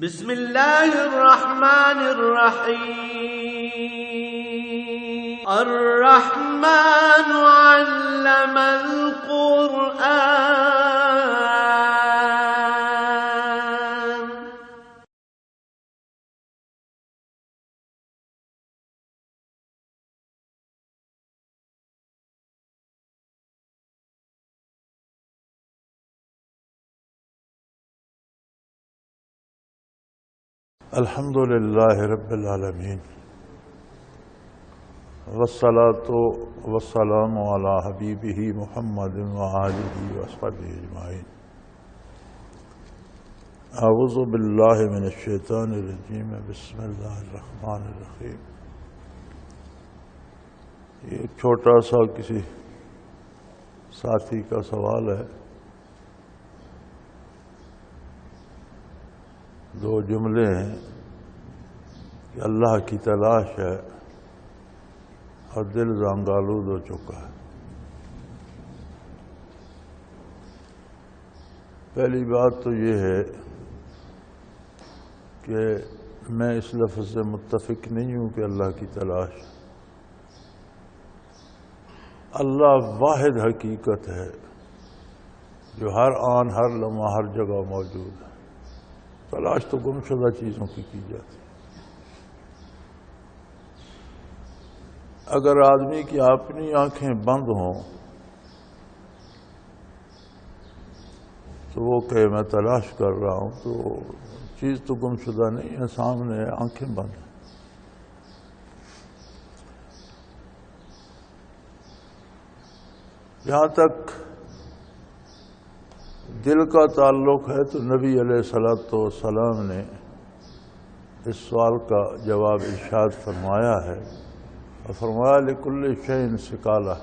بسم اللہ الرحمن الرحیم الرحمن علم القرآن الحمد للہ رب العالمین والصلاة والسلام علی حبیبہ محمد وآلہ وصحبہ اجمعین۔ اعوذ باللہ من الشیطان الرجیم، بسم اللہ الرحمن الرحیم۔ یہ ایک چھوٹا سا کسی ساتھی کا سوال ہے، دو جملے ہیں کہ اللہ کی تلاش ہے اور دل زنگآلود ہو چکا ہے۔ پہلی بات تو یہ ہے کہ میں اس لفظ سے متفق نہیں ہوں کہ اللہ کی تلاش۔ اللہ واحد حقیقت ہے جو ہر آن ہر لمحہ ہر جگہ موجود ہے۔ تلاش تو گمشدہ چیزوں کی جاتی ہے۔ اگر آدمی کی اپنی آنکھیں بند ہوں تو وہ کہے میں تلاش کر رہا ہوں، تو چیز تو گمشدہ نہیں ہے، سامنے ہے، آنکھیں بند ہیں۔ جہاں تک دل کا تعلق ہے تو نبی علیہ السلام نے اس سوال کا جواب ارشاد فرمایا ہے، اور فرمایا لِكُلِّ شَيْءٍ سِقَالَةٌ،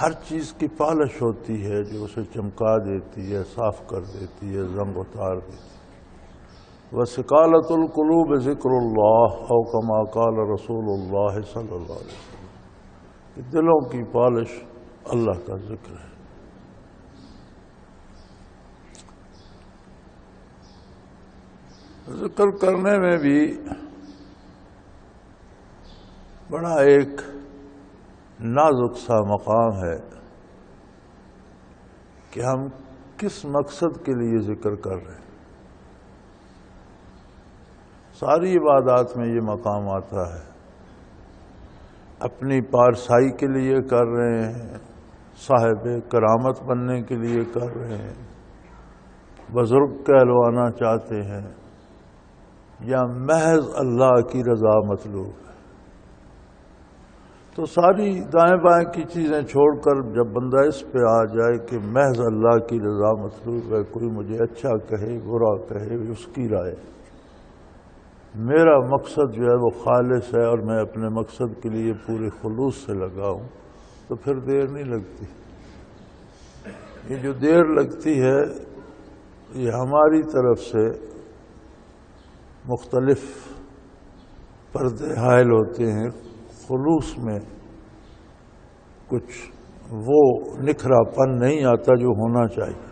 ہر چیز کی پالش ہوتی ہے جو اسے چمکا دیتی ہے، صاف کر دیتی ہے، زنگ اتار دیتی ہے۔ وَسِقَالَةُ الْقُلُوبِ ذِكْرُ اللَّهِ أَوْ كَمَا قَالَ رسول اللہ صلی اللہ علیہ وسلم، کہ دلوں کی پالش اللہ کا ذکر ہے۔ ذکر کرنے میں بھی بڑا ایک نازک سا مقام ہے کہ ہم کس مقصد کے لیے ذکر کر رہے ہیں۔ ساری عبادات میں یہ مقام آتا ہے، اپنی پارسائی کے لیے کر رہے ہیں، صاحب کرامت بننے کے لیے کر رہے ہیں، بزرگ کہلوانا چاہتے ہیں، یا محض اللہ کی رضا مطلوب ہے۔ تو ساری دائیں بائیں کی چیزیں چھوڑ کر جب بندہ اس پہ آ جائے کہ محض اللہ کی رضا مطلوب ہے، کوئی مجھے اچھا کہے برا کہے اس کی رائے، میرا مقصد جو ہے وہ خالص ہے اور میں اپنے مقصد کے لیے پورے خلوص سے لگا ہوں، تو پھر دیر نہیں لگتی۔ یہ جو دیر لگتی ہے یہ ہماری طرف سے مختلف پردے حائل ہوتے ہیں، خلوص میں کچھ وہ نکھرا پن نہیں آتا جو ہونا چاہیے۔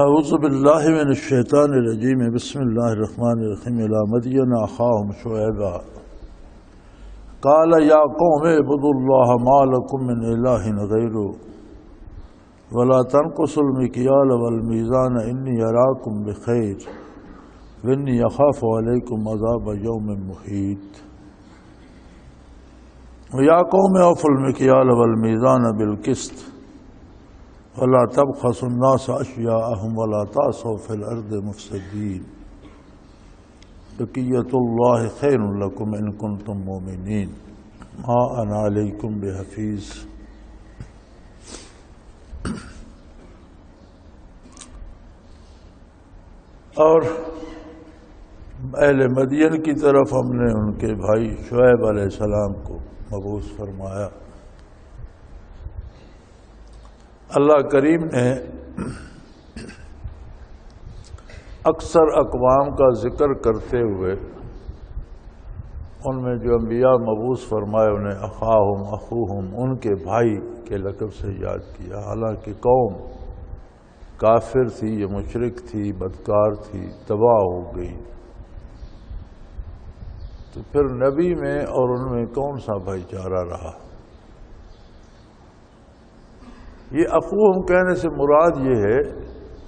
اعوذ باللہ من الشیطان الرجیم، بسم اللہ الرحمن الرحیم۔ الی مدین اخاہم شعیبا قال یا قوم اعبدوا اللہ ما لکم من الہ غیرہ ولا تنقصوا المکیال والمیزان انی اراکم بخیر وانی اخاف علیکم عذاب یوم محیط۔ یا قوم اوفوا المکیال والمیزان بالقسط ولا تبخسوا الناس اشیاءهم ولا تعثوا فی الارض مفسدین بقیۃ اللہ خیر لکم ان کنتم مؤمنین ما انا علیکم بحفیظ۔ اور اہل مدین کی طرف ہم نے ان کے بھائی شعیب علیہ السلام کو مبعوث فرمایا۔ اللہ کریم نے اکثر اقوام کا ذکر کرتے ہوئے ان میں جو انبیاء مبعوث فرمائے انہیں اخاہم اخوہم، ان کے بھائی کے لقب سے یاد کیا، حالانکہ قوم کافر تھی، یہ مشرک تھی، بدکار تھی، تباہ ہو گئی، تو پھر نبی میں اور ان میں کون سا بھائی چارہ رہا؟ یہ اخوہم کہنے سے مراد یہ ہے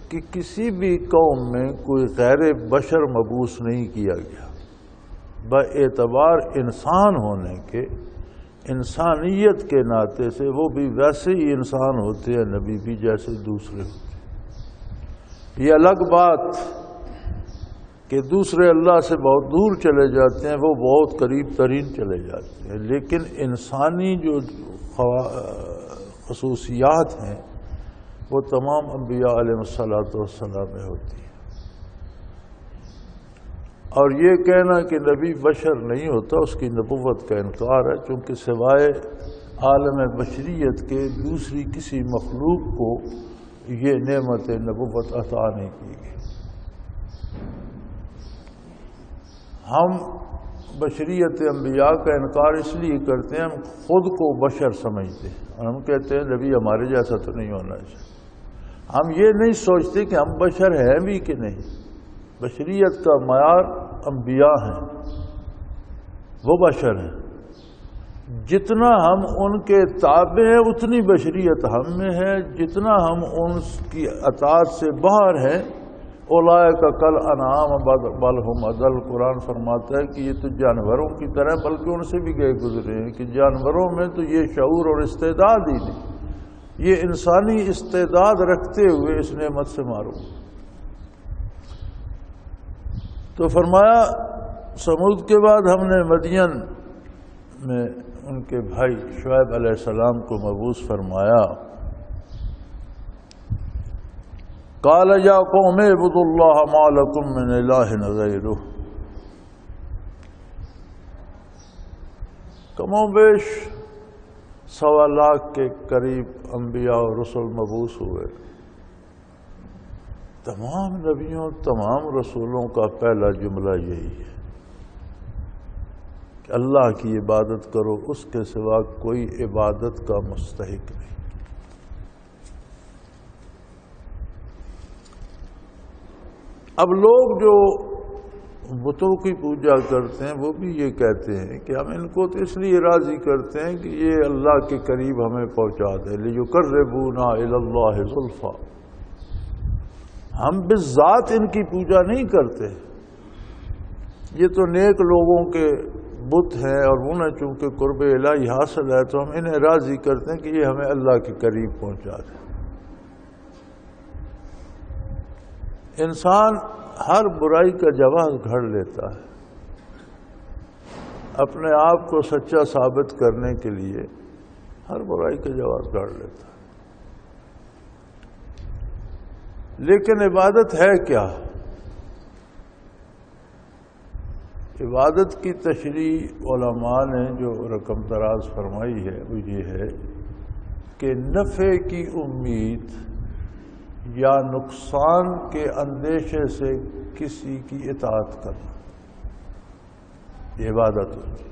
کہ کسی بھی قوم میں کوئی غیر بشر مبعوث نہیں کیا گیا، باعتبار انسان ہونے کے، انسانیت کے ناطے سے وہ بھی ویسے ہی انسان ہوتے ہیں، نبی بھی جیسے دوسرے ہوتے ہیں۔ یہ الگ بات کہ دوسرے اللہ سے بہت دور چلے جاتے ہیں، وہ بہت قریب ترین چلے جاتے ہیں، لیکن انسانی جو خصوصیات ہیں وہ تمام انبیاء علیہ السلام میں ہوتی ہیں۔ اور یہ کہنا کہ نبی بشر نہیں ہوتا، اس کی نبوت کا انکار ہے، چونکہ سوائے عالم بشریت کے دوسری کسی مخلوق کو یہ نعمت نبوت عطا نہیں کی گئی۔ ہم بشریت انبیاء کا انکار اس لیے کرتے ہیں، ہم خود کو بشر سمجھتے ہیں اور ہم کہتے ہیں نبی ہمارے جیسا تو نہیں ہونا چاہیے۔ ہم یہ نہیں سوچتے کہ ہم بشر ہیں بھی کہ نہیں۔ بشریت کا معیار انبیاء ہیں، وہ بشر ہیں، جتنا ہم ان کے تابع ہیں اتنی بشریت ہم میں ہے، جتنا ہم ان کی اطاعت سے باہر ہیں اولئک کالانعام بل ہم اضل۔ قرآن فرماتا ہے کہ یہ تو جانوروں کی طرح، بلکہ ان سے بھی گئے گزرے ہیں، کہ جانوروں میں تو یہ شعور اور استعداد ہی نہیں، یہ انسانی استعداد رکھتے ہوئے اس نعمت سے محروم۔ تو فرمایا سمود کے بعد ہم نے مدین میں ان کے بھائی شعیب علیہ السلام کو مبعوث فرمایا۔ قال یا قوم اعبدوا اللہ ما لکم من الہ غیرہ۔ کم و بیش 1.25 لاکھ کے قریب انبیاء اور رسول مبعوث ہوئے۔ تمام نبیوں، تمام رسولوں کا پہلا جملہ یہی ہے کہ اللہ کی عبادت کرو، اس کے سوا کوئی عبادت کا مستحق نہیں۔ اب لوگ جو بتوں کی پوجا کرتے ہیں وہ بھی یہ کہتے ہیں کہ ہم ان کو تو اس لیے راضی کرتے ہیں کہ یہ اللہ کے قریب ہمیں پہنچا دے، لِيُقَرِّبُونَا إِلَى اللَّهِ زُلْفَىٰ۔ ہم بالذات ان کی پوجا نہیں کرتے، یہ تو نیک لوگوں کے بت ہیں اور انہیں چونکہ قرب الہی حاصل ہے تو ہم انہیں راضی کرتے ہیں کہ یہ ہمیں اللہ کے قریب پہنچا دے۔ انسان ہر برائی کا جواز گھڑ لیتا ہے، اپنے آپ کو سچا ثابت کرنے کے لیے ہر برائی کا جواز گھڑ لیتا ہے۔ لیکن عبادت ہے کیا؟ عبادت کی تشریح علماء نے جو رقم دراز فرمائی ہے وہ یہ ہے کہ نفع کی امید یا نقصان کے اندیشے سے کسی کی اطاعت کرنا، یہ عبادت ہوتی ہے۔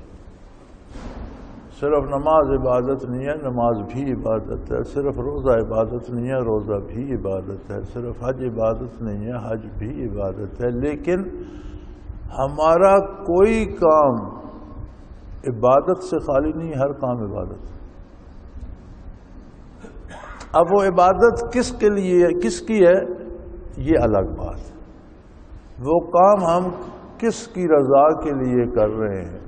صرف نماز عبادت نہیں ہے، نماز بھی عبادت ہے۔ صرف روزہ عبادت نہیں ہے، روزہ بھی عبادت ہے۔ صرف حج عبادت نہیں ہے، حج بھی عبادت ہے۔ لیکن ہمارا کوئی کام عبادت سے خالی نہیں، ہر کام عبادت ہے۔ اب وہ عبادت کس کے لیے ہے، کس کی ہے، یہ الگ بات ہے۔ وہ کام ہم کس کی رضا کے لیے کر رہے ہیں،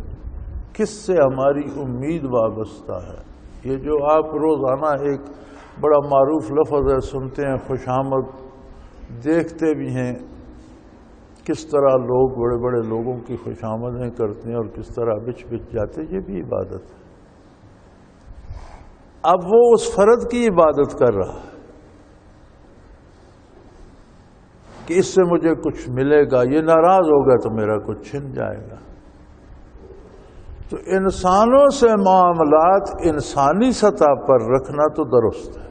کس سے ہماری امید وابستہ ہے۔ یہ جو آپ روزانہ ایک بڑا معروف لفظ ہے سنتے ہیں، خوش آمد، دیکھتے بھی ہیں کس طرح لوگ بڑے بڑے لوگوں کی خوش آمدیں کرتے ہیں اور کس طرح بچ بچ جاتے ہیں، یہ بھی عبادت ہے۔ اب وہ اس فرد کی عبادت کر رہا ہے کہ اس سے مجھے کچھ ملے گا، یہ ناراض ہوگا تو میرا کچھ چھن جائے گا۔ تو انسانوں سے معاملات انسانی سطح پر رکھنا تو درست ہے،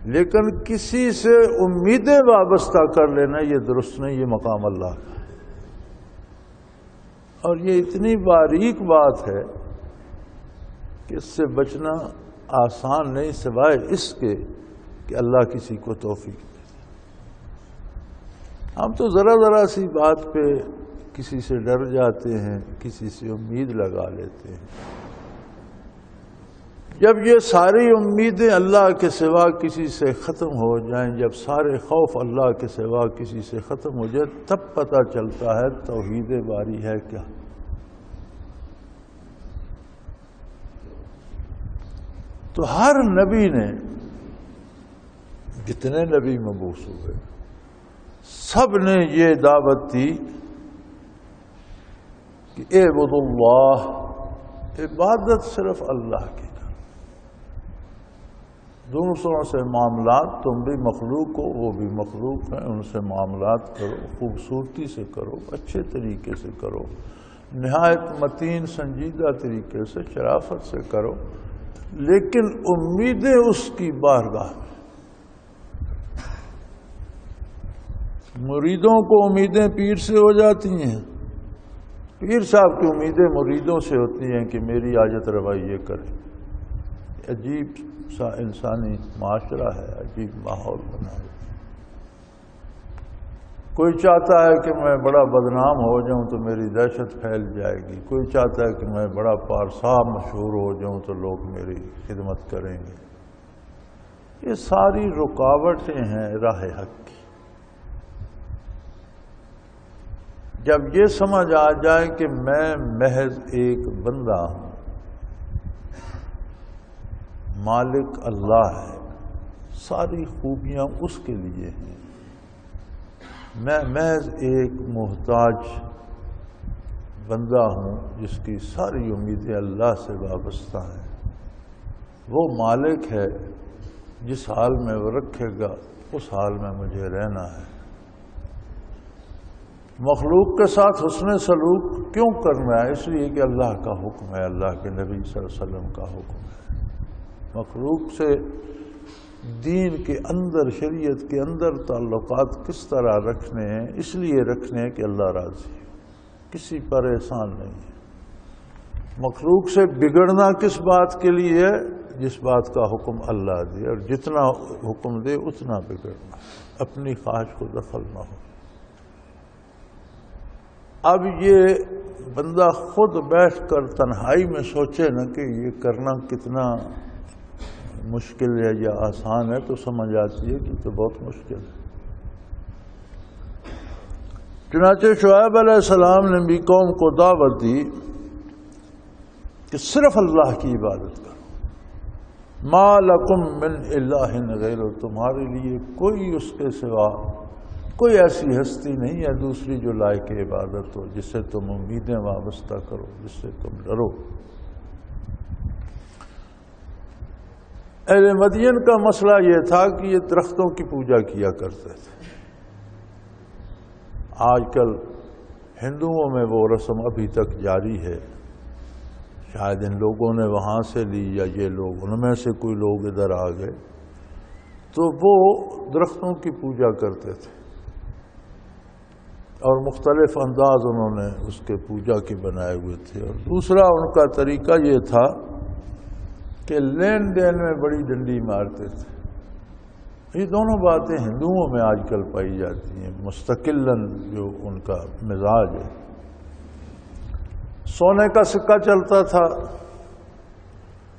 لیکن کسی سے امیدیں وابستہ کر لینا یہ درست نہیں، یہ مقام اللہ کا ہے۔ اور یہ اتنی باریک بات ہے کہ اس سے بچنا آسان نہیں، سوائے اس کے کہ اللہ کسی کو توفیق دے۔ ہم تو ذرا سی بات پہ کسی سے ڈر جاتے ہیں، کسی سے امید لگا لیتے ہیں۔ جب یہ ساری امیدیں اللہ کے سوا کسی سے ختم ہو جائیں، جب سارے خوف اللہ کے سوا کسی سے ختم ہو جائے، تب پتہ چلتا ہے توحید باری ہے کیا۔ تو ہر نبی نے، جتنے نبی مبعوث ہوئے، سب نے یہ دعوت دی کہ اعبدوا اللہ، عبادت صرف اللہ کی کرو۔ دوسروں سے معاملات، تم بھی مخلوق ہو، وہ بھی مخلوق ہیں، ان سے معاملات کرو، خوبصورتی سے کرو، اچھے طریقے سے کرو، نہایت متین سنجیدہ طریقے سے، شرافت سے کرو، لیکن امیدیں اس کی بارگاہ میں۔ مریدوں کو امیدیں پیر سے ہو جاتی ہیں، پیر صاحب کی امیدیں مریدوں سے ہوتی ہیں کہ میری حاجت روائی یہ کرے۔ عجیب سا انسانی معاشرہ ہے، عجیب ماحول بنا ہے۔ کوئی چاہتا ہے کہ میں بڑا بدنام ہو جاؤں تو میری دہشت پھیل جائے گی، کوئی چاہتا ہے کہ میں بڑا پارسا مشہور ہو جاؤں تو لوگ میری خدمت کریں گے۔ یہ ساری رکاوٹیں ہیں راہ حق کی۔ جب یہ سمجھ آ جائے کہ میں محض ایک بندہ ہوں، مالک اللہ ہے، ساری خوبیاں اس کے لیے ہیں، میں محض ایک محتاج بندہ ہوں جس کی ساری امیدیں اللہ سے وابستہ ہیں۔ وہ مالک ہے، جس حال میں وہ رکھے گا اس حال میں مجھے رہنا ہے۔ مخلوق کے ساتھ حسن سلوک کیوں کرنا ہے؟ اس لیے کہ اللہ کا حکم ہے، اللہ کے نبی صلی اللہ علیہ وسلم کا حکم ہے۔ مخلوق سے دین کے اندر، شریعت کے اندر تعلقات کس طرح رکھنے ہیں؟ اس لیے رکھنے ہیں کہ اللہ راضی ہے، کسی پر احسان نہیں ہے۔ مخلوق سے بگڑنا کس بات کے لیے ہے؟ جس بات کا حکم اللہ دے، اور جتنا حکم دے اتنا بگڑنا، اپنی خواہش کو دخل نہ ہو۔ اب یہ بندہ خود بیٹھ کر تنہائی میں سوچے نا کہ یہ کرنا کتنا مشکل ہے یا آسان ہے، تو سمجھ آتی ہے کہ تو بہت مشکل ہے۔ چنانچہ شعیب علیہ السلام نے بھی قوم کو دعوت دی کہ صرف اللہ کی عبادت کرو، ما لکم من الہ غیر، تمہارے لیے کوئی اس کے سوا کوئی ایسی ہستی نہیں ہے دوسری جو لائق عبادت ہو، جس سے تم امیدیں وابستہ کرو، جس سے تم ڈرو۔ اہل مدین کا مسئلہ یہ تھا کہ یہ درختوں کی پوجا کیا کرتے تھے۔ آج کل ہندوؤں میں وہ رسم ابھی تک جاری ہے، شاید ان لوگوں نے وہاں سے لی یا یہ لوگ ان میں سے کوئی لوگ ادھر آ گئے، تو وہ درختوں کی پوجا کرتے تھے اور مختلف انداز انہوں نے اس کے پوجا کے بنائے ہوئے تھے۔ اور دوسرا ان کا طریقہ یہ تھا کہ لین دین میں بڑی ڈنڈی مارتے تھے۔ یہ دونوں باتیں ہندوؤں میں آج کل پائی جاتی ہیں، مستقلاً جو ان کا مزاج ہے۔ سونے کا سکہ چلتا تھا،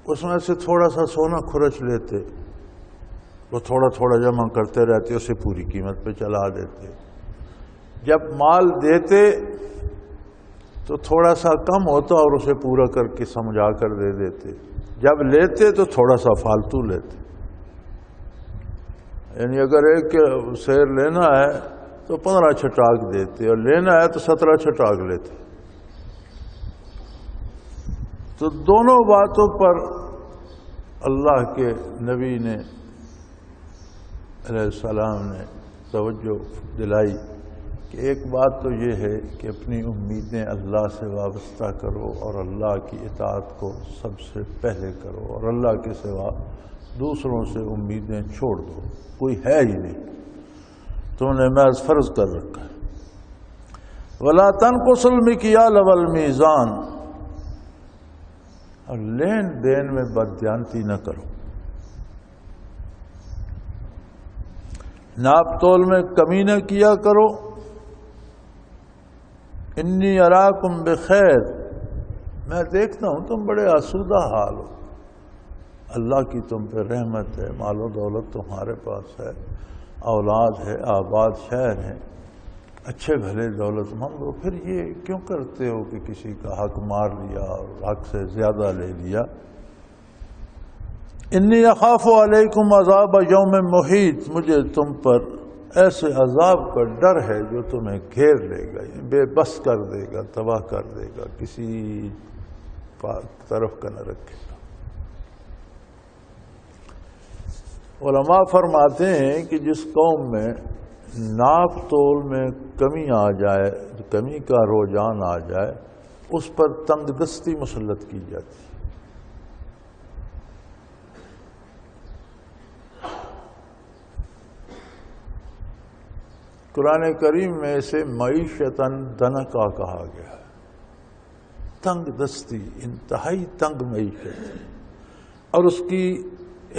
اس میں سے تھوڑا سا سونا کھرچ لیتے، وہ تھوڑا تھوڑا جمع کرتے رہتے، اسے پوری قیمت پہ چلا دیتے۔ جب مال دیتے تو تھوڑا سا کم ہوتا اور اسے پورا کر کے سمجھا کر دے دیتے، جب لیتے تو تھوڑا سا فالتو لیتے۔ یعنی اگر ایک سیر لینا ہے تو 15 چھٹاک دیتے، اور لینا ہے تو 17 چھٹاک لیتے۔ تو دونوں باتوں پر اللہ کے نبی نے علیہ السلام نے توجہ دلائی کہ ایک بات تو یہ ہے کہ اپنی امیدیں اللہ سے وابستہ کرو اور اللہ کی اطاعت کو سب سے پہلے کرو، اور اللہ کے سوا دوسروں سے امیدیں چھوڑ دو، کوئی ہے ہی نہیں، تم نے محض فرض کر رکھا ہے۔ ولا تنقصوا المکیال والمیزان، اور لین دین میں بددیانتی نہ کرو، ناپ تول میں کمی نہ کیا کرو۔ انی اراکم بخیر، میں دیکھتا ہوں تم بڑے آسودہ حال ہو، اللہ کی تم پہ رحمت ہے، مال و دولت تمہارے پاس ہے، اولاد ہے، آباد شہر ہے، اچھے بھلے دولت مند ہو، پھر یہ کیوں کرتے ہو کہ کسی کا حق مار لیا اور حق سے زیادہ لے لیا؟ انی اخاف علیکم عذاب یوم محیط، مجھے تم پر ایسے عذاب کا ڈر ہے جو تمہیں گھیر لے گا، بے بس کر دے گا، تباہ کر دے گا، کسی طرف کا نہ رکھے گا۔ علماء فرماتے ہیں کہ جس قوم میں ناپ تول میں کمی آ جائے، کمی کا رجحان آ جائے، اس پر تنگ دستی مسلط کی جاتی ہے۔ قرآن کریم میں اسے معیشتاً دنکا کہا گیا ہے، تنگ دستی، انتہائی تنگ معیشت، اور اس کی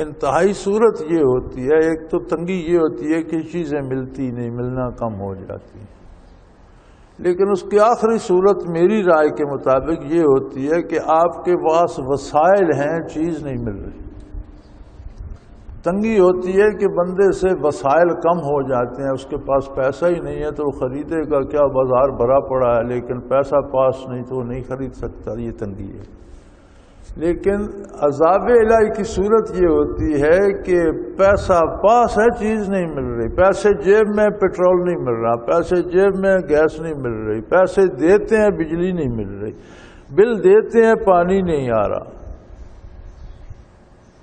انتہائی صورت یہ ہوتی ہے، ایک تو تنگی یہ ہوتی ہے کہ چیزیں ملتی نہیں، ملنا کم ہو جاتی ہیں، لیکن اس کی آخری صورت میری رائے کے مطابق یہ ہوتی ہے کہ آپ کے پاس وسائل ہیں، چیز نہیں مل رہی۔ تنگی ہوتی ہے کہ بندے سے وسائل کم ہو جاتے ہیں، اس کے پاس پیسہ ہی نہیں ہے تو وہ خریدے گا کیا، بازار بھرا پڑا ہے لیکن پیسہ پاس نہیں تو وہ نہیں خرید سکتا، یہ تنگی ہے۔ لیکن عذاب الہی کی صورت یہ ہوتی ہے کہ پیسہ پاس ہے، چیز نہیں مل رہی، پیسے جیب میں پیٹرول نہیں مل رہا، پیسے جیب میں گیس نہیں مل رہی، پیسے دیتے ہیں بجلی نہیں مل رہی، بل دیتے ہیں پانی نہیں آ رہا،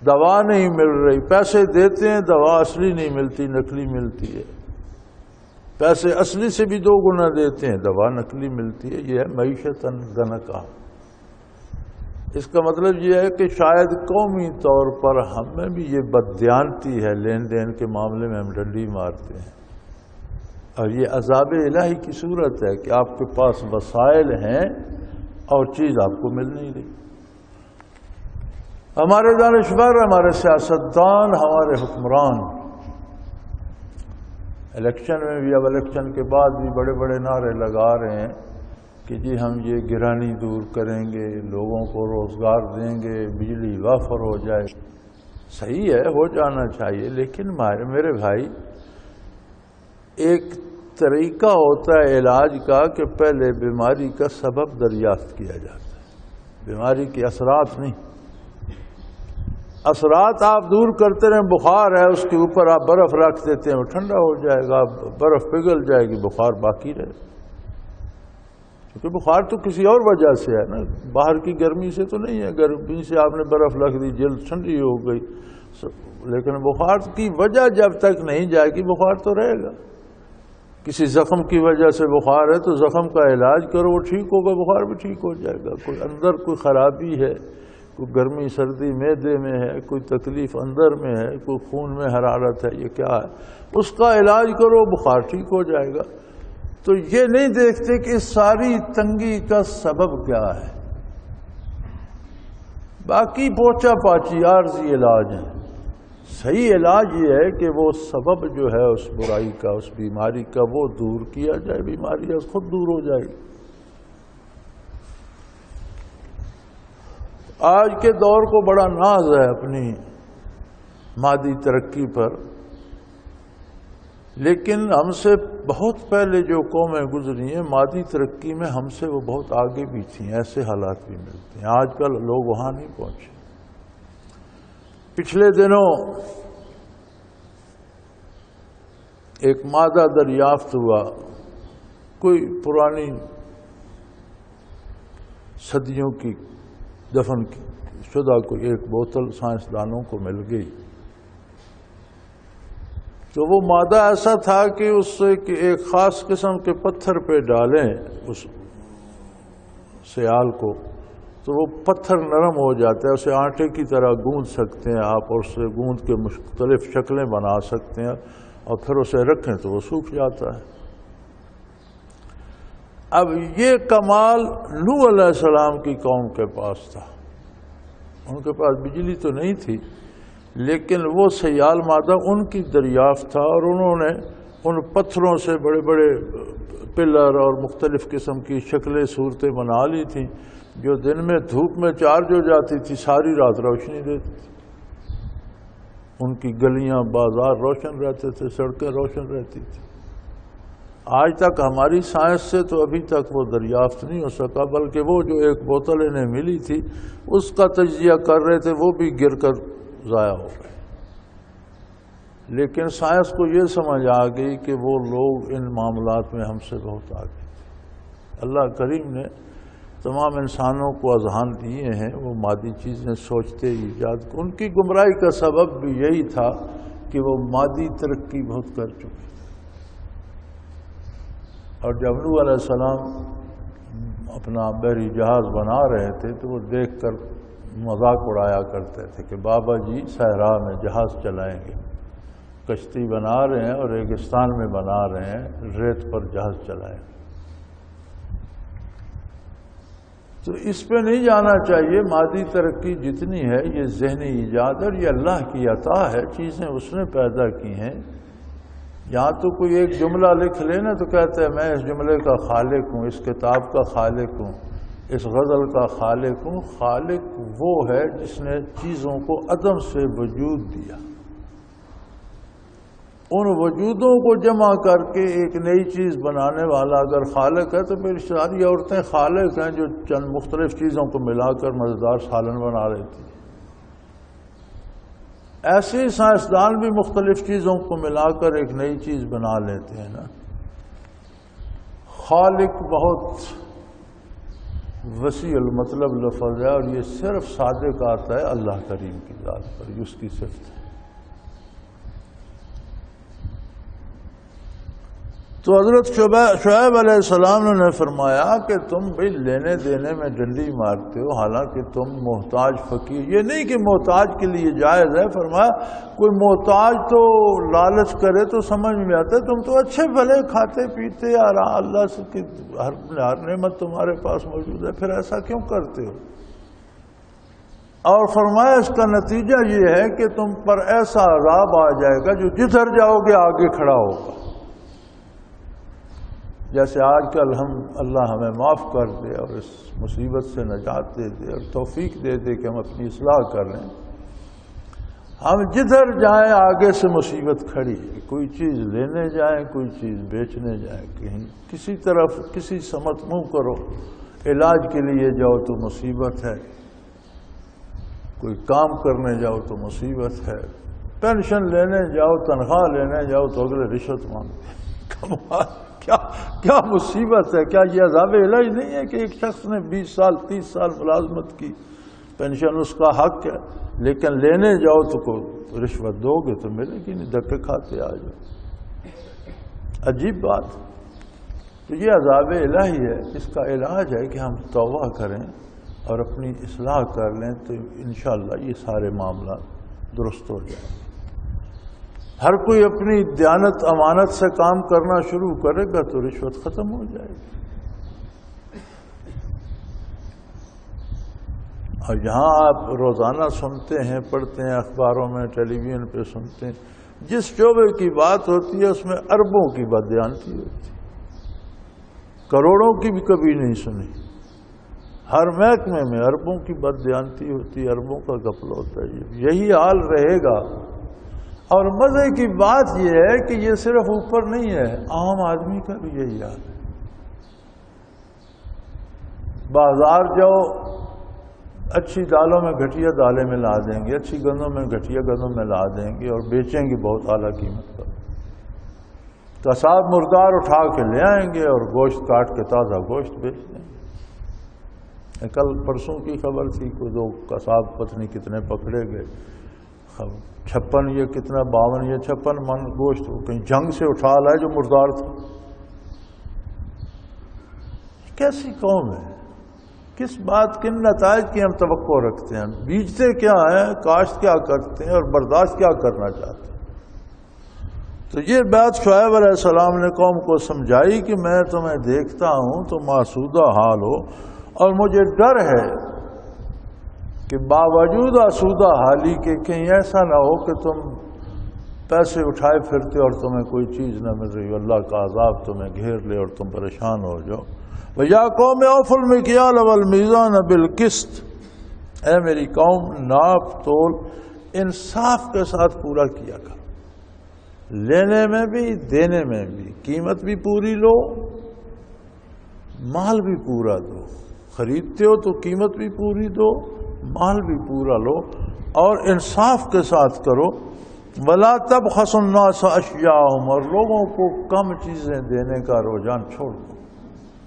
دوا نہیں مل رہی، پیسے دیتے ہیں دوا اصلی نہیں ملتی، نقلی ملتی ہے، پیسے اصلی سے بھی 2 گنا دیتے ہیں، دوا نقلی ملتی ہے۔ یہ ہے معیشت دنکا۔ اس کا مطلب یہ ہے کہ شاید قومی طور پر ہم میں بھی یہ بددیانتی ہے، لین دین کے معاملے میں ہم ڈنڈی مارتے ہیں، اور یہ عذاب الہی کی صورت ہے کہ آپ کے پاس وسائل ہیں اور چیز آپ کو مل نہیں رہی۔ ہمارے دانشور، ہمارے سیاستدان، ہمارے حکمران الیکشن میں بھی، اب الیکشن کے بعد بھی بڑے بڑے نعرے لگا رہے ہیں کہ جی ہم یہ گرانی دور کریں گے، لوگوں کو روزگار دیں گے، بجلی وافر ہو جائے۔ صحیح ہے، ہو جانا چاہیے، لیکن میرے بھائی ایک طریقہ ہوتا ہے علاج کا کہ پہلے بیماری کا سبب دریافت کیا جاتا ہے، بیماری کے اثرات نہیں۔ اثرات آپ دور کرتے رہیں، بخار ہے اس کے اوپر آپ برف رکھ دیتے ہیں، وہ ٹھنڈا ہو جائے گا، برف پگھل جائے گی، بخار باقی رہے، کیونکہ بخار تو کسی اور وجہ سے ہے نا، باہر کی گرمی سے تو نہیں ہے، گرمی سے آپ نے برف رکھ دی، جلد ٹھنڈی ہو گئی، لیکن بخار کی وجہ جب تک نہیں جائے گی بخار تو رہے گا۔ کسی زخم کی وجہ سے بخار ہے تو زخم کا علاج کرو، وہ ٹھیک ہوگا، بخار بھی ٹھیک ہو جائے گا۔ کوئی اندر کوئی خرابی ہے، کوئی گرمی سردی معدے میں ہے، کوئی تکلیف اندر میں ہے، کوئی خون میں حرارت ہے، یہ کیا ہے، اس کا علاج کرو، بخار ٹھیک ہو جائے گا۔ تو یہ نہیں دیکھتے کہ اس ساری تنگی کا سبب کیا ہے، باقی پوچھا پاچی عارضی علاج ہے۔ صحیح علاج یہ ہے کہ وہ سبب جو ہے اس برائی کا، اس بیماری کا، وہ دور کیا جائے، بیماری خود دور ہو جائے گی۔ آج کے دور کو بڑا ناز ہے اپنی مادی ترقی پر، لیکن ہم سے بہت پہلے جو قومیں گزری ہیں مادی ترقی میں ہم سے وہ بہت آگے بھی تھیں، ایسے حالات بھی ملتے ہیں۔ آج کل لوگ وہاں نہیں پہنچے۔ پچھلے دنوں ایک مادہ دریافت ہوا، کوئی پرانی صدیوں کی دفن شدہ کوئی ایک بوتل سائنسدانوں کو مل گئی، تو وہ مادہ ایسا تھا کہ اس سے ایک خاص قسم کے پتھر پہ ڈالیں اس سیال کو تو وہ پتھر نرم ہو جاتا ہے، اسے آٹے کی طرح گوندھ سکتے ہیں آپ، اور اسے گوندھ کے مختلف شکلیں بنا سکتے ہیں، اور پھر اسے رکھیں تو وہ سوکھ جاتا ہے۔ اب یہ کمال نوح علیہ السلام کی قوم کے پاس تھا. ان کے پاس بجلی تو نہیں تھی لیکن وہ سیال مادہ ان کی دریافت تھا، اور انہوں نے ان پتھروں سے بڑے بڑے پلر اور مختلف قسم کی شکلیں صورتیں بنا لی تھیں جو دن میں دھوپ میں چارج ہو جاتی تھی، ساری رات روشنی دیتی تھی. ان کی گلیاں بازار روشن رہتے تھے، سڑکیں روشن رہتی تھی. آج تک ہماری سائنس سے تو ابھی تک وہ دریافت نہیں ہو سکا، بلکہ وہ جو ایک بوتل انہیں ملی تھی اس کا تجزیہ کر رہے تھے، وہ بھی گر کر ضائع ہو گئے. لیکن سائنس کو یہ سمجھ آ گئی کہ وہ لوگ ان معاملات میں ہم سے بہت آگے تھے. اللہ کریم نے تمام انسانوں کو اذہان دیے ہیں، وہ مادی چیزیں سوچتے ایجاد. ان کی گمراہی کا سبب بھی یہی تھا کہ وہ مادی ترقی بہت کر چکے تھے. اور جب نوح علیہ السلام اپنا بحری جہاز بنا رہے تھے تو وہ دیکھ کر مذاق اڑایا کرتے تھے کہ بابا جی صحرا میں جہاز چلائیں گے، کشتی بنا رہے ہیں اور ریگستان میں بنا رہے ہیں، ریت پر جہاز چلائیں گے. تو اس پہ نہیں جانا چاہیے. مادی ترقی جتنی ہے یہ ذہنی ایجاد اور یہ اللہ کی عطا ہے، چیزیں اس نے پیدا کی ہیں. یہاں تو کوئی ایک جملہ لکھ لینا تو کہتے ہیں میں اس جملے کا خالق ہوں، اس کتاب کا خالق ہوں، اس غزل کا خالق ہوں. خالق وہ ہے جس نے چیزوں کو عدم سے وجود دیا. ان وجودوں کو جمع کر کے ایک نئی چیز بنانے والا اگر خالق ہے تو پھر ساری عورتیں خالق ہیں جو چند مختلف چیزوں کو ملا کر مزیدار سالن بنا لیتی. ایسے ہی سائنسدان بھی مختلف چیزوں کو ملا کر ایک نئی چیز بنا لیتے ہیں نا. خالق بہت وسیع المطلب لفظ ہے اور یہ صرف صادق آتا ہے اللہ کریم کی ذات پر، اس کی صفت ہے. تو حضرت شعیب علیہ السلام نے فرمایا کہ تم بھی لینے دینے میں ڈنڈی مارتے ہو، حالانکہ تم محتاج فقیر. یہ نہیں کہ محتاج کے لیے جائز ہے، فرمایا کوئی محتاج تو لالچ کرے تو سمجھ میں آتا ہے، تم تو اچھے بھلے کھاتے پیتے اللہ سے کی ہر نعمت تمہارے پاس موجود ہے، پھر ایسا کیوں کرتے ہو. اور فرمایا اس کا نتیجہ یہ ہے کہ تم پر ایسا عذاب آ جائے گا جو جدھر جاؤ گے آگے کھڑا ہوگا. جیسے آج کل اللہ ہمیں معاف کر دے اور اس مصیبت سے نجات دے دے اور توفیق دے دے کہ ہم اپنی اصلاح کر لیں. ہم جدھر جائیں آگے سے مصیبت کھڑی ہے. کوئی چیز لینے جائیں، کوئی چیز بیچنے جائیں، کہیں کسی طرف کسی سمت منہ کرو، علاج کے لیے جاؤ تو مصیبت ہے، کوئی کام کرنے جاؤ تو مصیبت ہے، پینشن لینے جاؤ، تنخواہ لینے جاؤ تو اگلے رشوت مانگتے ہیں. کمال کیا مصیبت ہے. کیا یہ عذاب الہی نہیں ہے کہ ایک شخص نے 20 سال 30 سال ملازمت کی، پینشن اس کا حق ہے، لیکن لینے جاؤ تو رشوت دو گے تو ملے گی نہیں، دھکے کھاتے آ جاؤ. عجیب بات. تو یہ عذاب الہی ہے. اس کا علاج ہے کہ ہم توبہ کریں اور اپنی اصلاح کر لیں تو انشاءاللہ یہ سارے معاملات درست ہو جائیں. ہر کوئی اپنی دیانت امانت سے کام کرنا شروع کرے گا تو رشوت ختم ہو جائے گی. اور یہاں آپ روزانہ سنتے ہیں، پڑھتے ہیں، اخباروں میں ٹیلی ویژن پہ سنتے ہیں، جس شعبے کی بات ہوتی ہے اس میں اربوں کی بددیانتی ہوتی ہے، کروڑوں کی بھی کبھی نہیں سنی. ہر محکمے میں اربوں کی بددیانتی ہوتی ہے، اربوں کا غفل ہوتا ہے. یہی حال رہے گا. اور مزے کی بات یہ ہے کہ یہ صرف اوپر نہیں ہے، عام آدمی کا بھی یہی حال ہے. بازار جاؤ، اچھی دالوں میں گھٹیا دالیں ملا دیں گے، اچھی گندوں میں گھٹیا گندوں ملا دیں گے اور بیچیں گے بہت اعلیٰ قیمت پر. قصاب مردار اٹھا کے لے آئیں گے اور گوشت کاٹ کے تازہ گوشت بیچ دیں گے. کل پرسوں کی خبر تھی کہ 2 قصاب پتنی کتنے پکڑے گئے. 56 یہ کتنا 52 یہ 56 من گوشت کہیں جنگ سے اٹھا لائے جو مردار تھا. کیسی قوم ہے؟ کس بات کن نتائج کی ہم توقع رکھتے ہیں؟ بیجتے کیا ہیں، کاشت کیا کرتے ہیں اور برداشت کیا کرنا چاہتے ہیں؟ تو یہ بات شعیب علیہ السلام نے قوم کو سمجھائی کہ میں تمہیں دیکھتا ہوں تم آسودہ حال ہو، اور مجھے ڈر ہے کہ باوجود آسودہ حالی کے کہیں ایسا نہ ہو کہ تم پیسے اٹھائے پھرتے اور تمہیں کوئی چیز نہ مل رہی، اللہ کا عذاب تمہیں گھیر لے اور تم پریشان ہو جاؤ۔ وَيَا قَوْمِ أَوْفُوا الْمِكْيَالَ وَالْمِيزَانَ بِالْقِسْطِ، اے میری قوم ناپ تول انصاف کے ساتھ پورا کیا کر، لینے میں بھی دینے میں بھی، قیمت بھی پوری لو، مال بھی پورا دو، خریدتے ہو تو قیمت بھی پوری دو، مال بھی پورا لو، اور انصاف کے ساتھ کرو۔ وَلَا تَبْخَسُوا النَّاسَ أَشْيَاءَهُمْ، اور لوگوں کو کم چیزیں دینے کا رجحان چھوڑ دو،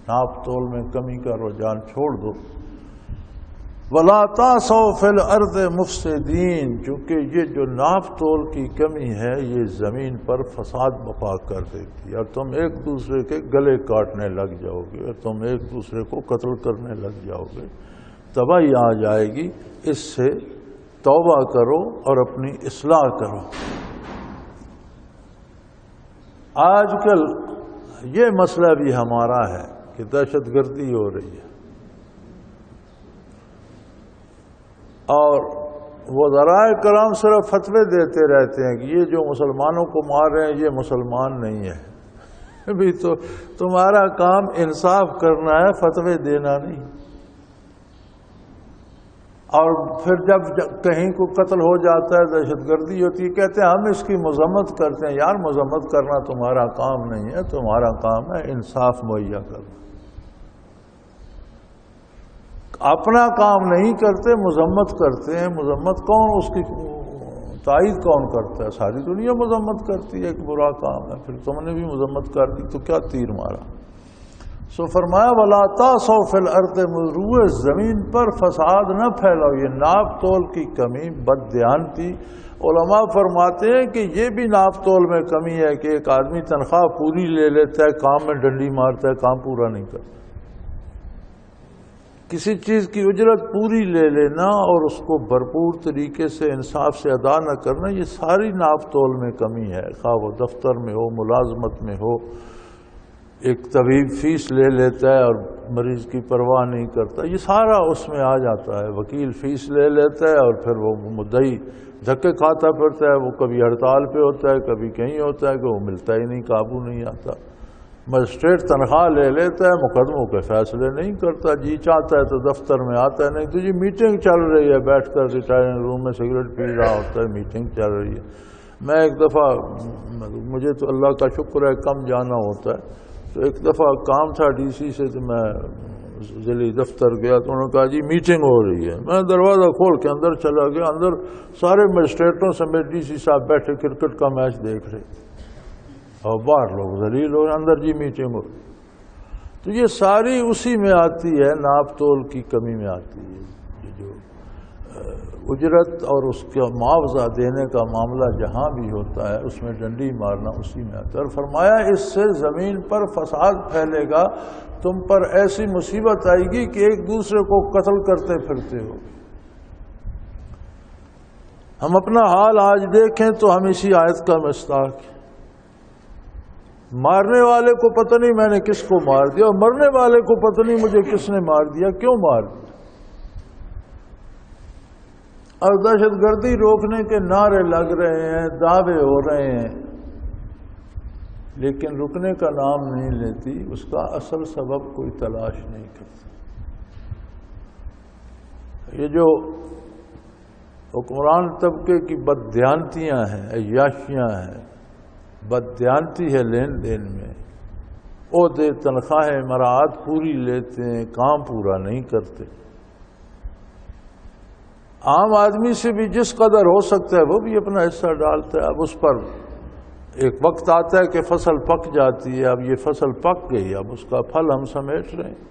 ناپ تول میں کمی کا رجحان چھوڑ دو۔ وَلَا تَعْثَوْا فِي الْأَرْضِ مُفْسِدِينَ، چونکہ یہ جو ناپ تول کی کمی ہے یہ زمین پر فساد برپا کر دیتی ہے، اور تم ایک دوسرے کے گلے کاٹنے لگ جاؤ گے، اور تم ایک دوسرے کو قتل کرنے لگ جاؤ گے، تباہی آ جائے گی۔ اس سے توبہ کرو اور اپنی اصلاح کرو۔ آج کل یہ مسئلہ بھی ہمارا ہے کہ دہشت گردی ہو رہی ہے، اور وہ ذرائع کرام صرف فتوے دیتے رہتے ہیں کہ یہ جو مسلمانوں کو مار رہے ہیں یہ مسلمان نہیں ہے۔ ابھی تو تمہارا کام انصاف کرنا ہے، فتوے دینا نہیں۔ اور پھر جب کہیں کو قتل ہو جاتا ہے، دہشت گردی ہوتی ہے، کہتے ہیں ہم اس کی مذمت کرتے ہیں۔ یار مذمت کرنا تمہارا کام نہیں ہے، تمہارا کام ہے انصاف مہیا کرنا۔ اپنا کام نہیں کرتے، مذمت کرتے ہیں۔ مذمت کون، اس کی تائید کون کرتا ہے؟ ساری دنیا مذمت کرتی ہے، ایک برا کام ہے، پھر تم نے بھی مذمت کر دی تو کیا تیر مارا؟ سو فرمایا وَلَا تَعْثَوْا فِي الْأَرْضِ مُفْسِدِينَ، زمین پر فساد نہ پھیلاؤ۔ یہ ناپ تول کی کمی، بددیانتی۔ علماء فرماتے ہیں کہ یہ بھی ناپ تول میں کمی ہے کہ ایک آدمی تنخواہ پوری لے لیتا ہے، کام میں ڈنڈی مارتا ہے، کام پورا نہیں کرتا۔ کسی چیز کی اجرت پوری لے لینا اور اس کو بھرپور طریقے سے انصاف سے ادا نہ کرنا، یہ ساری ناپ تول میں کمی ہے۔ خواہ وہ دفتر میں ہو، ملازمت میں ہو، ایک طبیب فیس لے لیتا ہے اور مریض کی پرواہ نہیں کرتا، یہ سارا اس میں آ جاتا ہے۔ وکیل فیس لے لیتا ہے اور پھر وہ مدعی دھکے کھاتا پھرتا ہے، وہ کبھی ہڑتال پہ ہوتا ہے، کبھی کہیں ہوتا ہے کہ وہ ملتا ہی نہیں، قابو نہیں آتا۔ مجسٹریٹ تنخواہ لے لیتا ہے، مقدموں کے فیصلے نہیں کرتا، جی چاہتا ہے تو دفتر میں آتا ہے، نہیں تو جی میٹنگ چل رہی ہے، بیٹھ کر ریٹائرنگ روم میں سگریٹ پی رہا ہوتا ہے، میٹنگ چل رہی ہے۔ میں ایک دفعہ، مجھے تو اللہ کا شکر ہے کم جانا ہوتا ہے، تو ایک دفعہ کام تھا ڈی سی سے، تو میں ضلعی دفتر گیا تو انہوں نے کہا جی میٹنگ ہو رہی ہے۔ میں دروازہ کھول کے اندر چلا گیا، اندر سارے مجسٹریٹوں سمیت ڈی سی صاحب بیٹھے کرکٹ کا میچ دیکھ رہے تھے، اور باہر لوگ ذلیل ہو، اندر جی میٹنگ ہو۔ تو یہ ساری اسی میں آتی ہے، ناپ تول کی کمی میں آتی ہے۔ یہ جو اجرت اور اس کا معاوضہ دینے کا معاملہ جہاں بھی ہوتا ہے اس میں ڈنڈی مارنا اسی میں آتا ہے۔ اور فرمایا اس سے زمین پر فساد پھیلے گا، تم پر ایسی مصیبت آئے گی کہ ایک دوسرے کو قتل کرتے پھرتے ہو۔ ہم اپنا حال آج دیکھیں تو ہم اسی آیت کا مصداق ہیں۔ مارنے والے کو پتہ نہیں میں نے کس کو مار دیا، اور مرنے والے کو پتہ نہیں مجھے کس نے مار دیا، کیوں مار دیا۔ اور دہشت گردی روکنے کے نعرے لگ رہے ہیں، دعوے ہو رہے ہیں، لیکن رکنے کا نام نہیں لیتی، اس کا اصل سبب کوئی تلاش نہیں کرتا۔ یہ جو حکمران طبقے کی بددیانتیاں ہیں، عیاشیاں ہیں، بددیانتی ہے لین دین میں، عہدے تنخواہیں مراعات پوری لیتے ہیں، کام پورا نہیں کرتے۔ عام آدمی سے بھی جس قدر ہو سکتا ہے وہ بھی اپنا حصہ ڈالتا ہے۔ اب اس پر ایک وقت آتا ہے کہ فصل پک جاتی ہے، اب یہ فصل پک گئی، اب اس کا پھل ہم سمیٹ رہے ہیں۔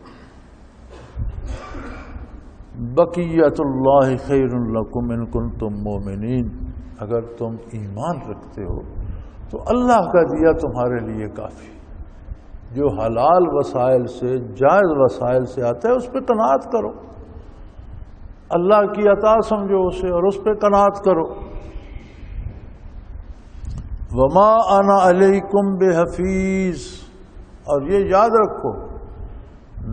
بقیت اللہ خیر لکم ان کنتم مومنین، اگر تم ایمان رکھتے ہو تو اللہ کا دیا تمہارے لیے کافی۔ جو حلال وسائل سے، جائز وسائل سے آتا ہے اس پہ قناعت کرو، اللہ کی عطا سمجھو اسے اور اس پہ قناعت کرو۔ وما انا علیکم بحفیظ، اور یہ یاد رکھو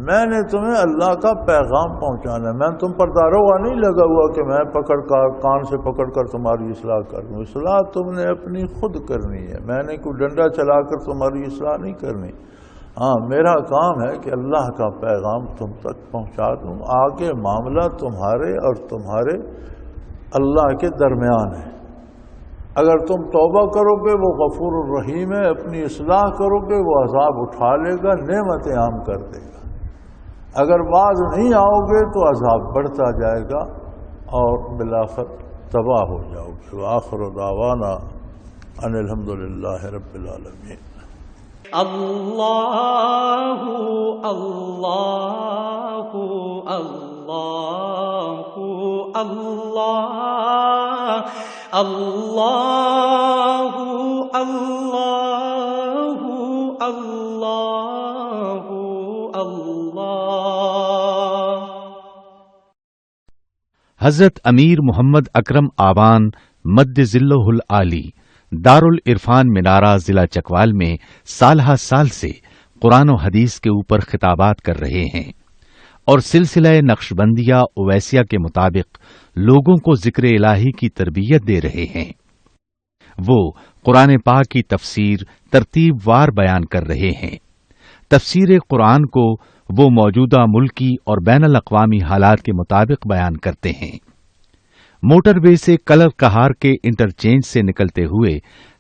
میں نے تمہیں اللہ کا پیغام پہنچانا ہے، میں تم پر داروغہ نہیں لگا ہوا کہ میں پکڑ کر کان سے پکڑ کر تمہاری اصلاح کروں. اصلاح تم نے اپنی خود کرنی ہے، میں نے کوئی ڈنڈا چلا کر تمہاری اصلاح نہیں کرنی. ہاں میرا کام ہے کہ اللہ کا پیغام تم تک پہنچا دوں. آگے معاملہ تمہارے اور تمہارے اللہ کے درمیان ہے. اگر تم توبہ کرو گے وہ غفور الرحیم ہے، اپنی اصلاح کرو گے وہ عذاب اٹھا لے گا، نعمتیں عام کر دے گا. اگر باز نہیں آؤ گے تو عذاب بڑھتا جائے گا اور بالآخر تباہ ہو جاؤ گے. وآخر دعوانا ان الحمدللہ رب العالمین. اللہ اللہ اللہ اللہ اللہ اللہ اللہ اللہ. حضرت امیر محمد اکرم آوان مد ذلہ العالی دارالعرفان منارہ ضلع چکوال میں سالہ سال سے قرآن و حدیث کے اوپر خطابات کر رہے ہیں اور سلسلہ نقشبندیہ اویسیہ کے مطابق لوگوں کو ذکر الہی کی تربیت دے رہے ہیں. وہ قرآن پاک کی تفسیر ترتیب وار بیان کر رہے ہیں. تفسیر قرآن کو وہ موجودہ ملکی اور بین الاقوامی حالات کے مطابق بیان کرتے ہیں. موٹر وے سے کلر کہار کے انٹرچینج سے نکلتے ہوئے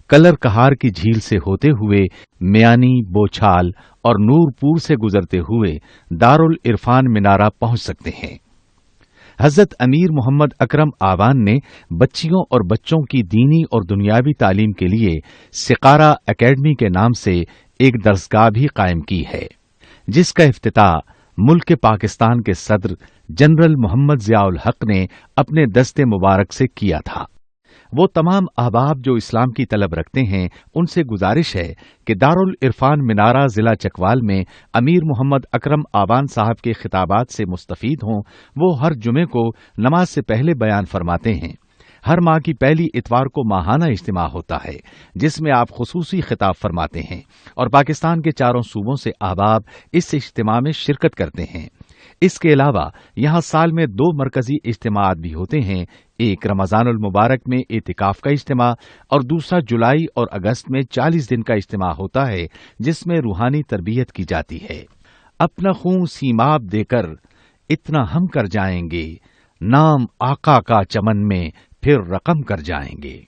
کلر کہار کی جھیل سے ہوتے ہوئے میانی، بوچھال اور نور پور سے گزرتے ہوئے دارالعرفان منارہ پہنچ سکتے ہیں. حضرت امیر محمد اکرم آوان نے بچیوں اور بچوں کی دینی اور دنیاوی تعلیم کے لیے سقارہ اکیڈمی کے نام سے ایک درسگاہ بھی قائم کی ہے، جس کا افتتاح ملک پاکستان کے صدر جنرل محمد ضیاء الحق نے اپنے دست مبارک سے کیا تھا. وہ تمام احباب جو اسلام کی طلب رکھتے ہیں ان سے گزارش ہے کہ دارالعرفان منارہ ضلع چکوال میں امیر محمد اکرم آوان صاحب کے خطابات سے مستفید ہوں. وہ ہر جمعے کو نماز سے پہلے بیان فرماتے ہیں. ہر ماہ کی پہلی اتوار کو ماہانہ اجتماع ہوتا ہے جس میں آپ خصوصی خطاب فرماتے ہیں اور پاکستان کے چاروں صوبوں سے احباب اس اجتماع میں شرکت کرتے ہیں. اس کے علاوہ یہاں سال میں 2 مرکزی اجتماعات بھی ہوتے ہیں. ایک رمضان المبارک میں اعتکاف کا اجتماع اور دوسرا جولائی اور اگست میں 40 دن کا اجتماع ہوتا ہے جس میں روحانی تربیت کی جاتی ہے. اپنا خون سیماب دے کر اتنا ہم کر جائیں گے، نام آقا کا چمن میں پھر رقم کر جائیں گے.